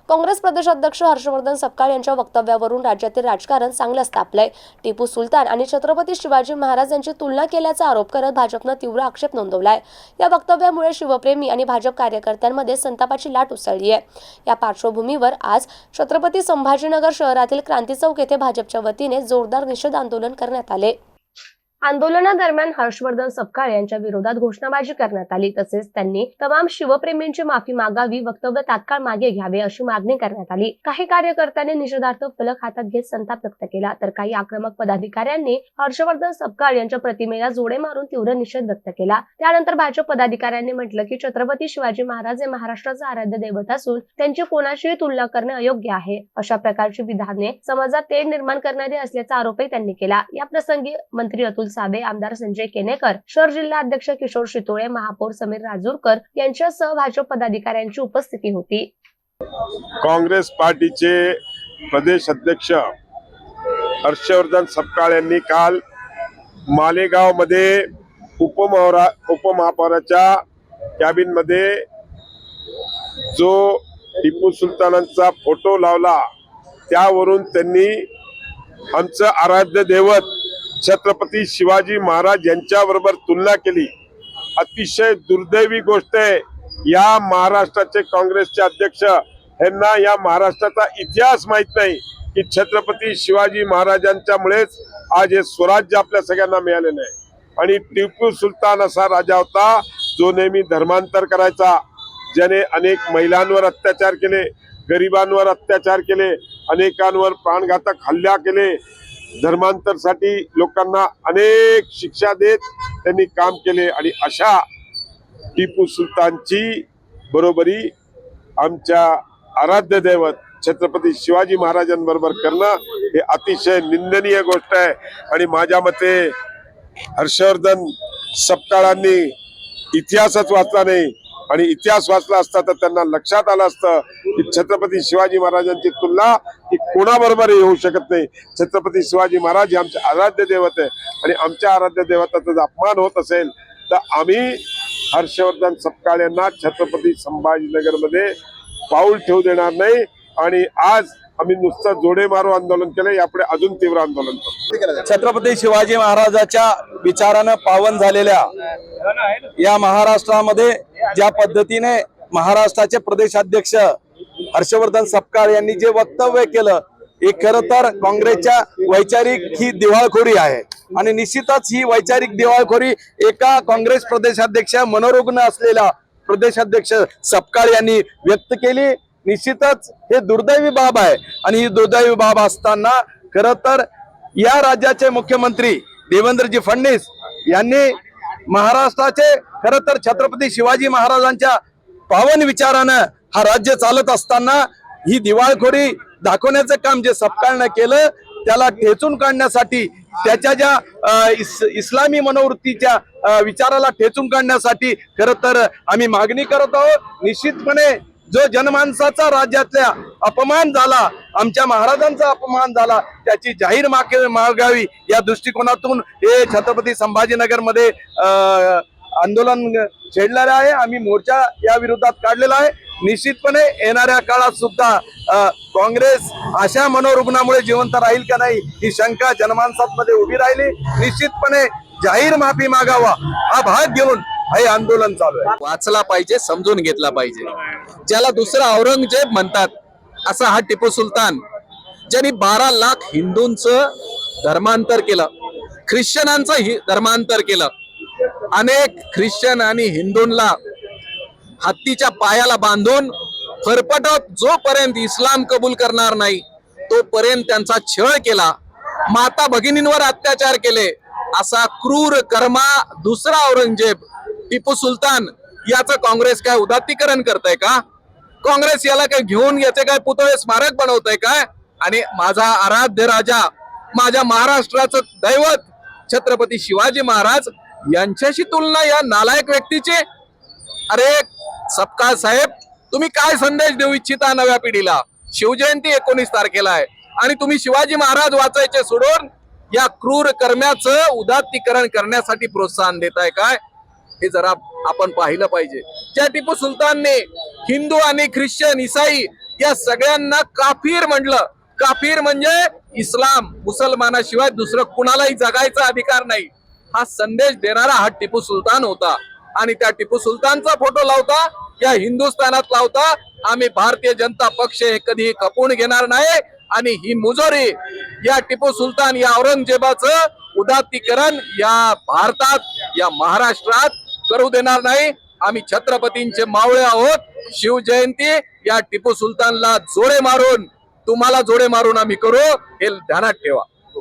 काँग्रेस प्रदेशाध्यक्ष हर्षवर्धन सपकाळ यांच्या वक्तव्यावरून राज्यातील राजकारण चांगलंच तापलंय। टिपू सुलतान आणि छत्रपती शिवाजी महाराज यांची तुलना केल्याचा आरोप करत भाजपनं तीव्र आक्षेप नोंदवलाय। या वक्तव्यामुळे शिवप्रेमी आणि भाजप कार्यकर्त्यांमध्ये संतापाची लाट उसळली आहे। या पार्श्वभूमीवर आज छत्रपती संभाजीनगर शहरातील क्रांती चौक येथे भाजपच्या वतीने जोरदार निषेध आंदोलन करण्यात आले। आंदोलनादरम्यान हर्षवर्धन सपकाळ यांच्या विरोधात घोषणाबाजी करण्यात आली। तसेच त्यांनी तमाम शिवप्रेमींची माफी मागावी, वक्तव्य तात्काळ मागे घ्यावे अशी मागणी करण्यात आली। काही कार्यकर्त्यांनी निषेधार्थ फलक हातात घेत संताप व्यक्त केला, तर काही आक्रमक पदाधिकाऱ्यांनी हर्षवर्धन सपकाळ यांच्या प्रतिमेला जोडे मारून तीव्र निषेध व्यक्त केला। त्यानंतर भाजप पदाधिकाऱ्यांनी म्हटलं की छत्रपती शिवाजी महाराज हे महाराष्ट्राचे आराध्य दैवत असून त्यांची कोणाशीही तुलना करणे अयोग्य आहे। अशा प्रकारची विधाने समाजात तेढ निर्माण करणारी असल्याचा आरोपही त्यांनी केला। या प्रसंगी मंत्री अतुल सावे, आमदार संजय केनेकर, शहर जिल्हा अध्यक्ष किशोर शितोळे, महापौर समीर राजूरकर यांच्यासह भाजप पदाधिकाऱ्यांची उपस्थिती होती। काँग्रेस पार्टीचे प्रदेश अध्यक्ष हर्षवर्धन सपकाळ यांनी काल मालेगाव मध्ये उपमहापौराच्या कॅबिन मध्ये जो टिपू सुलतानांचा फोटो लावला, त्यावरून त्यांनी आमचं आराध्य दैवत छत्रपती शिवाजी महाराज यांच्याबरोबर तुलना केली। अतिशय दुर्दैवी गोष्ट आहे। या महाराष्ट्राचे काँग्रेसचे अध्यक्ष यांना या महाराष्ट्राचा इतिहास माहित नाही की छत्रपती शिवाजी महाराजांच्यामुळेच आज हे स्वराज्य आपल्या सगळ्यांना मिळालेलं आहे। आणि टिपू सुलतान असा राजा होता जो नेहमी धर्मांतर करायचा, ज्याने अनेक महिलांवर अत्याचार केले, गरिबांवर अत्याचार केले, अनेकांवर प्राणघातक हल्ला केले, धर्मांतरसाठी लोकांना अनेक शिक्षा देत त्यांनी काम केले। आणि अशा टिपू सुलतानची बरोबरी आमच्या आराध्य दैवत छत्रपती शिवाजी महाराजांबरोबर करणं हे अतिशय निंदनीय गोष्ट आहे। आणि माझ्या मते हर्षवर्धन सपकाळांनी इतिहासच वाचला नाही, आणि इतिहास वाचला असता तर त्यांना लक्षात आलं असतं की छत्रपती शिवाजी महाराजांची तुलना ही कोणाबरोबर होऊ शकत नाही। छत्रपती शिवाजी महाराज हे आमचे आराध्य दैवत आहे, आणि आमच्या आराध्य दैवताचा जर अपमान होत असेल तर आम्ही हर्षवर्धन सपकाळ यांना छत्रपती संभाजीनगर मध्ये पाऊल ठेवू देणार नाही। आणि आज आम्ही नुसतं जोडे मारो आंदोलन केलं, यापुढे अजून तीव्र आंदोलन करू। छत्रपती शिवाजी महाराजांच्या विचारानं पावन झालेल्या या महाराष्ट्रामध्ये ज्या पद्धतीने महाराष्ट्राचे प्रदेशाध्यक्ष हर्षवर्धन सपकाळ यांनी जे वक्तव्य केलं, हे खरं तर काँग्रेसच्या वैचारिक ही दिवाळखोरी आहे। आणि निश्चितच ही वैचारिक दिवाळखोरी एका काँग्रेस प्रदेशाध्यक्ष मनोरुग्ण असलेला प्रदेशाध्यक्ष सपकाळ यांनी व्यक्त केली। निश्चितच हे दुर्दैवी बाब आहे, आणि ही दुर्दैवी बाब असताना खरं तर या राज्याचे मुख्यमंत्री देवेंद्रजी फडणवीस यांनी महाराष्ट्राचे खरं तर छत्रपती शिवाजी महाराजांच्या पावन विचारानं हा राज्य चालत असताना ही दिवाळखोरी दाखवण्याचं काम जे सपकाळनं केलं, त्याला ठेचून काढण्यासाठी, त्याच्या ज्या इस्लामी मनोवृत्तीच्या विचाराला ठेचून काढण्यासाठी खरं तर आम्ही मागणी करत आहोत। निश्चितपणे जो जनमानसाचा राज्यातल्या अपमान झाला, आमच्या महाराजांचा अपमान झाला, त्याची जाहीर मागावी या दृष्टिकोनातून हे छत्रपती संभाजीनगर मध्ये आंदोलन छेडलेलं आहे। आम्ही मोर्चा या विरोधात काढलेला आहे। निश्चितपणे येणाऱ्या काळात सुद्धा काँग्रेस अशा मनोरुग्णामुळे जिवंत राहील का नाही ही शंका जनमानसामध्ये उभी राहिली। निश्चितपणे जाहीर माफी मागावा हा भाग घेऊन हे आंदोलन चालू आहे। वाचला पाहिजे, समजून घेतला पाहिजे। ज्याला दुसरा औरंगजेब म्हणतात असा हा टिपू सुलतान, ज्यांनी 12 लाख हिंदूंचं धर्मांतर केलं, ख्रिश्चनांचं धर्मांतर केलं, अनेक ख्रिश्चन आणि हिंदूंना हत्तीच्या पायाला बांधून फरफटत जोपर्यंत इस्लाम कबूल करणार नाही तोपर्यंत त्यांचा छळ केला, माता भगिनींवर अत्याचार केले, असा क्रूर कर्मा दुसरा औरंगजेब टिपू सुलतान याचं काँग्रेस काय उदात्तीकरण करतंय का? काँग्रेस याला काय घेऊन याचे काय पुतळे स्मारक बनवतंय काय? आणि माझा आराध्य राजा, माझ्या महाराष्ट्राचं दैवत छत्रपती शिवाजी महाराज यांच्याशी तुलना या नालायक व्यक्तीची? अरे सपकाळ साहेब, तुम्ही काय संदेश देऊ इच्छिता नव्या पिढीला? शिवजयंती 19 तारखेला आहे, आणि तुम्ही शिवाजी महाराज वाचायचे सोडून या क्रूर कर्म्याचं उदात्तीकरण करण्यासाठी प्रोत्साहन देताय काय? हे जरा आपण पाहिलं पाहिजे। ज्या टिपू सुलतानने हिंदू आणि ख्रिश्चन, ईसाई या सगळ्यांना काफिर म्हणलं. काफिर म्हणजे इस्लाम, मुसलमानाशिवाय दुसरं कुणालाही जगायचा अधिकार नाही, हा संदेश देणारा हा टिपू सुलतान होता. आणि त्या टिपू सुलतानचा फोटो लावता, या हिंदुस्थानात लावता, आम्ही भारतीय जनता पक्ष हे कधी खपवून घेणार नाही. आणि ही मुजोरी या टिपू सुलतान, या औरंगजेबाचं उदात्तीकरण या भारतात, या महाराष्ट्रात करू देणार नाही. आम्ही छत्रपतींचे मावळे आहोत. शिवजयंती या टिपू सुलतानला जोडे मारून, तुम्हाला जोडे मारून आम्ही करू, हे ध्यानात ठेवा.